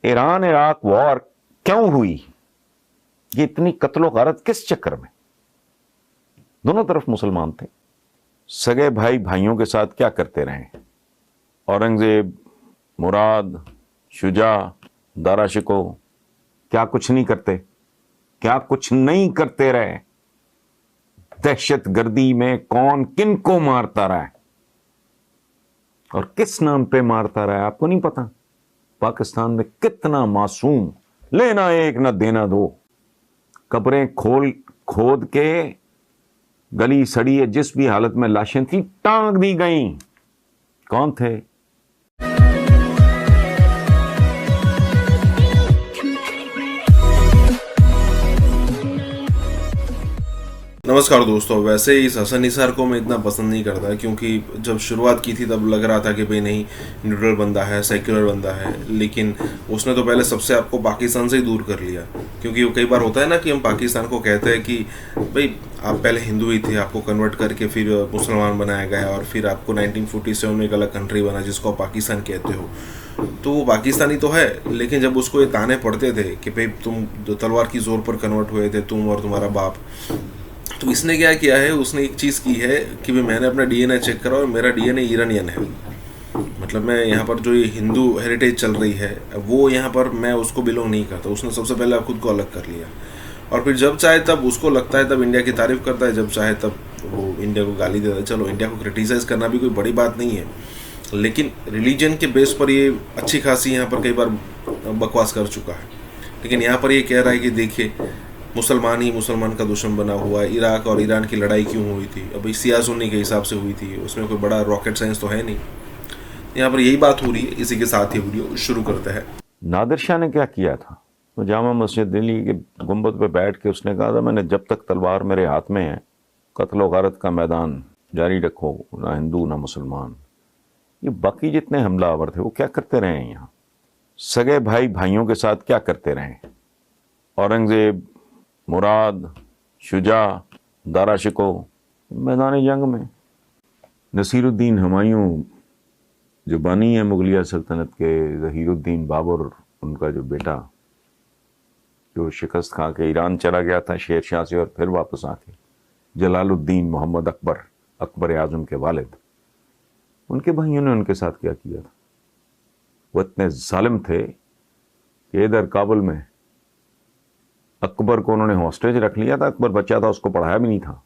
Iran Iraq war क्यों हुई, ये इतनी कत्लो गारत किस चक्कर में? दोनों तरफ मुसलमान थे। सगे भाई भाइयों के साथ क्या करते रहे? औरंगजेब, मुराद, शुजा, दारा शिको क्या कुछ नहीं करते? क्या कुछ नहीं करते रहे? दहशत गर्दी में कौन किन को मारता रहा है और किस नाम पे मारता रहा है, आपको नहीं पता? पाकिस्तान में कितना मासूम, लेना एक न देना दो, कब्रें खोद के गली सड़ी है जिस भी हालत में लाशें थी टांग दी गई। कौन थे? नमस्कार दोस्तों। वैसे इस हसन निसार को मैं इतना पसंद नहीं करता, क्योंकि जब शुरुआत की थी तब लग रहा था कि भाई नहीं, न्यूट्रल बंदा है, सेक्युलर बंदा है, लेकिन उसने तो पहले सबसे आपको पाकिस्तान से ही दूर कर लिया। क्योंकि वो कई बार होता है ना कि हम पाकिस्तान को कहते हैं कि भाई आप पहले हिंदू ही थे, आपको कन्वर्ट करके फिर मुसलमान बनाया गया और फिर आपको 1947 में एक अलग कंट्री बना जिसको आप पाकिस्तान कहते हो। तो वो पाकिस्तानी तो है, लेकिन जब उसको ये ताने पड़ते थे कि भाई तुम तलवार की जोर पर कन्वर्ट हुए थे, तुम और तुम्हारा बाप, तो इसने क्या किया है, उसने एक चीज़ की है कि भाई मैंने अपना डीएनए चेक करा और मेरा डीएनए ईरानियन है। मतलब मैं यहाँ पर जो ये हिंदू हेरिटेज चल रही है वो यहाँ पर मैं उसको बिलोंग नहीं करता। उसने सबसे पहले खुद को अलग कर लिया और फिर जब चाहे तब उसको लगता है तब इंडिया की तारीफ करता है, जब चाहे तब वो इंडिया को गाली देता है। चलो, इंडिया को क्रिटिसाइज करना भी कोई बड़ी बात नहीं है, लेकिन रिलीजन के बेस पर ये अच्छी खासी यहाँ पर कई बार बकवास कर चुका है। लेकिन यहाँ पर ये कह रहा है कि देखिए मुसलमान ही मुसलमान का दुश्मन बना हुआ है। इराक और ईरान की लड़ाई क्यों हुई थी? अभी सिया सुन्नी के हिसाब से हुई थी, उसमें कोई बड़ा रॉकेट साइंस तो है नहीं। यहाँ पर यही बात हो रही है। इसी के साथ ही वीडियो शुरू करते हैं। नादिर शाह ने क्या किया था? तो जामा मस्जिद दिल्ली के गुंबद पे बैठ के उसने कहा था, मैंने जब तक तलवार मेरे हाथ में है कत्ल व गारत का मैदान जारी रखो, ना हिंदू ना मुसलमान। ये बाकी जितने हमलावर थे वो क्या करते रहे हैं यहाँ? सगे भाई भाइयों के साथ क्या करते रहे? औरंगजेब, मुराद, शुजा, दारा शिको मैदान जंग में। नसीरुद्दीन हुमायूं जो बानी है मुगलिया सल्तनत के, ज़हीरुद्दीन बाबर उनका जो बेटा, जो शिकस्त खा के ईरान चला गया था शेर शाह से और फिर वापस आके, जलालुद्दीन मोहम्मद अकबर, अकबर आजम के वालिद, उनके भाइयों ने उनके साथ क्या किया था? वो इतने जालिम थे कि इधर काबुल में अकबर को उन्होंने हॉस्टेज रख लिया था। अकबर बच्चा था, उसको पढ़ाया भी नहीं था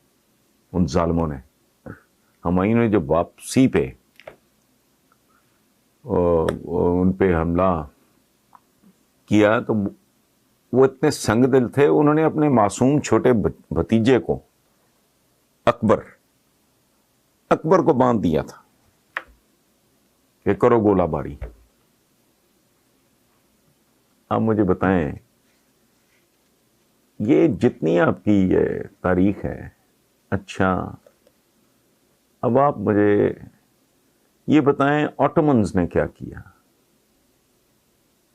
उन जालिमों ने। हुमायूं ने जब वापसी पे उन पे हमला किया तो वो इतने संग दिल थे, उन्होंने अपने मासूम छोटे भतीजे को अकबर को बांध दिया था कि करो गोलाबारी। आप मुझे बताएं, ये जितनी आपकी ये तारीख है, अच्छा अब आप मुझे ये बताएं ऑटोमन्स ने क्या किया?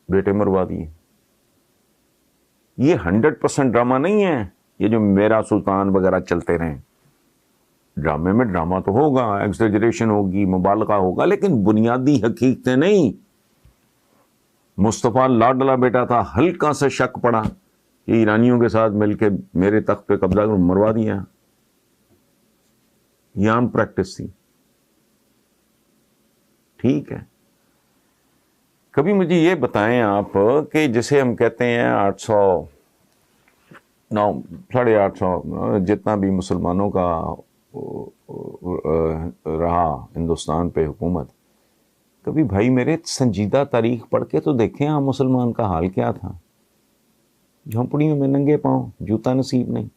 बेटे मरवा दिए। ये 100% ड्रामा नहीं है, ये जो मेरा सुल्तान वगैरह चलते रहे। ड्रामे में ड्रामा तो होगा, एक्सैजरेशन होगी, मुबालगा होगा, लेकिन बुनियादी हकीकतें नहीं। मुस्तफ़ा लाडला बेटा था, हल्का सा शक पड़ा, ये ईरानियों के साथ मिलके मेरे तख्त पे कब्जा कर मरवा दिया। ये आम प्रैक्टिस थी, ठीक है। कभी मुझे ये बताएं आप कि जिसे हम कहते हैं 800 850 जितना भी मुसलमानों का रहा हिंदुस्तान पे हुकूमत, कभी भाई मेरे संजीदा तारीख पढ़ के तो देखें आप मुसलमान का हाल क्या था। झोंपड़ियों में नंगे पांव, जूता नसीब नहीं।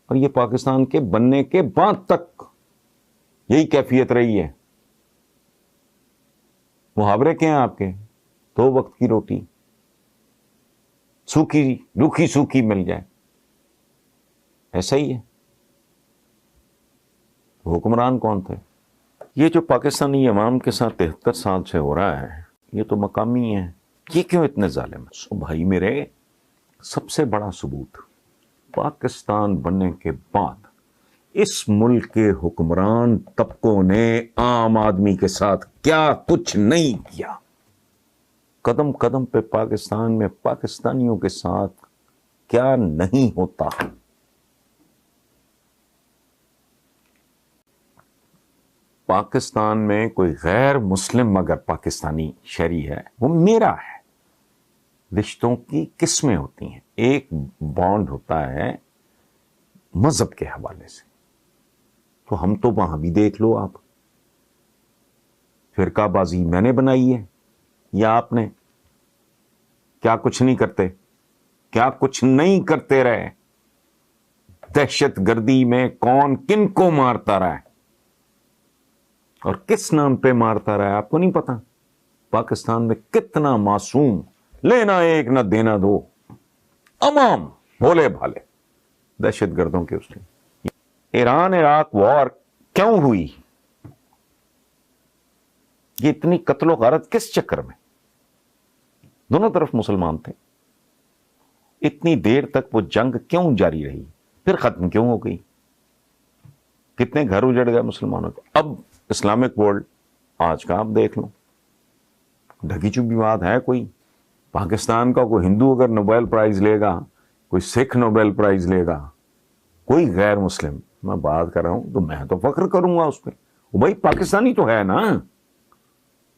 और ये पाकिस्तान के बनने के बाद तक यही कैफियत रही है। मुहावरे क्या हैं आपके? 2 वक्त की रोटी सूखी रूखी सूखी मिल जाए, ऐसा ही है। हुक्मरान कौन थे? ये जो पाकिस्तानी अवाम के साथ 73 साल से हो रहा है, ये तो मकामी है। ये क्यों इतने जालिम है? सो भाई मेरे, सबसे बड़ा सबूत, पाकिस्तान बनने के बाद इस मुल्क के हुक्मरान तबकों ने आम आदमी के साथ क्या कुछ नहीं किया। قدم قدم پہ پاکستان میں پاکستانیوں کے ساتھ کیا نہیں ہوتا. پاکستان میں کوئی غیر مسلم اگر پاکستانی شہری ہے وہ میرا ہے. رشتوں کی قسمیں ہوتی ہیں. ایک بانڈ ہوتا ہے مذہب کے حوالے سے. تو ہم تو وہاں بھی دیکھ لو آپ، فرقہ بازی میں نے بنائی ہے یا آپ نے؟ کیا کچھ نہیں کرتے، کیا کچھ نہیں کرتے رہے. دہشت گردی میں کون کن کو مارتا رہا ہے اور کس نام پہ مارتا رہا ہے آپ کو نہیں پتا. پاکستان میں کتنا معصوم، لینا ایک نہ دینا دو، عوام بھولے بھالے دہشت گردوں کے. اس نے ایران عراق وار کیوں ہوئی؟ یہ اتنی قتل و غارت کس چکر میں؟ دونوں طرف مسلمان تھے. اتنی دیر تک وہ جنگ کیوں جاری رہی؟ پھر ختم کیوں ہو گئی؟ کتنے گھر اجڑ گئے مسلمانوں کے. اب اسلامک ورلڈ آج کا آپ دیکھ لو، ڈھکی چپی بات ہے. کوئی پاکستان کا کوئی ہندو اگر نوبیل پرائز لے گا، کوئی سکھ نوبیل پرائز لے گا، کوئی غیر مسلم، میں بات کر رہا ہوں تو میں تو فخر کروں گا اس پہ. وہ بھائی پاکستانی تو ہے نا،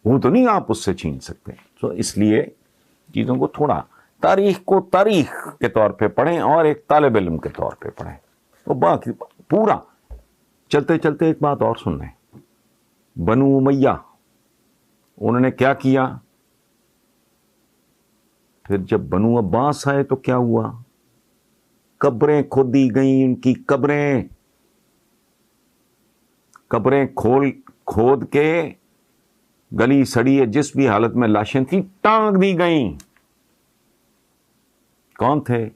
وہ تو نہیں آپ اس سے چھین سکتے. تو اس لیے چیزوں کو تھوڑا تاریخ کو تاریخ کے طور پہ پڑھیں اور ایک طالب علم کے طور پہ پڑھیں. تو باقی پورا چلتے چلتے ایک بات اور سن لیں. بنو امیہ انہوں نے کیا کیا؟ پھر جب بنو عباس آئے تو کیا ہوا؟ قبریں کھودی گئیں ان کی. قبریں کھود کے گلی سڑی ہے جس بھی حالت میں لاشیں تھیں ٹانگ دی گئیں. کون تھے؟